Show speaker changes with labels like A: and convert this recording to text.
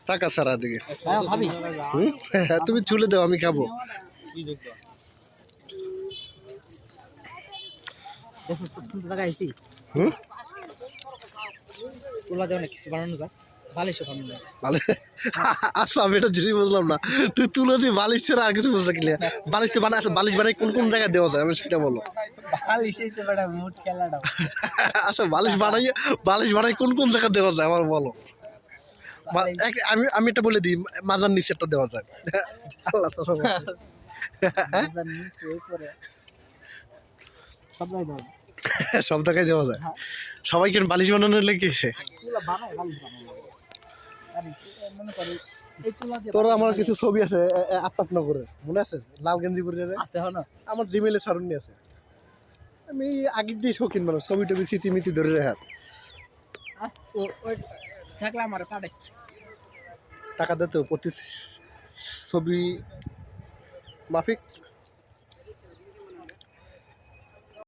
A: টাকা ছাড়া দিকে
B: খাবি
A: তুমি চুলে দাও আমি খাবো।
B: দেখো খুব সুন্দর জায়গা আইছি
A: হুম
B: তোলা দেওয়া কিছু বানানো যায় বালিশ বানানো যায়
A: ভালো। আচ্ছা আমি এটা জিনিস বুঝলাম না, তুই তুলে দিয়ে বালিশ ছাড়া আর কিছু বুঝতে কিনলে বালিশ তো বানায়, বালিশ বানাই কোন কোন জায়গায় দেওয়া যায় আমি সেটা বলো।
B: বালিশ এই তো বড় মুড খেলাটা
A: আচ্ছা বালিশ বানাই কোন কোন জায়গায় দেওয়া যায় আমার বলো। আমি আমি এটা বলে দিই, মাজার নিচে একটা দেওয়া যায়। আল্লাহ তো সব আছে।
B: নিচে উপরে সব জায়গায়
A: সব জায়গায় দেওয়া যায়। সবাই কেন বালিশ বানানোর লেগেছে?
B: তুলা বানায় বালিশ বানায় আরে মনে করে এই তুলা দিয়ে
A: তোর আমার কিছু ছবি আছে আফতাবনগরের, মনে আছে? লাল গেঞ্জি পরে যাবে
B: আছে হনো
A: আমার জিমেলে সারুনি আছে। আমি আগের দিয়ে শৌখিন মানুষ, ছবি টবি স্মৃতি ধরে রাখার।
B: ওই থাকলে আমার পাঠাই
A: টাকা দে তো প্রতি ছবি মাফিক।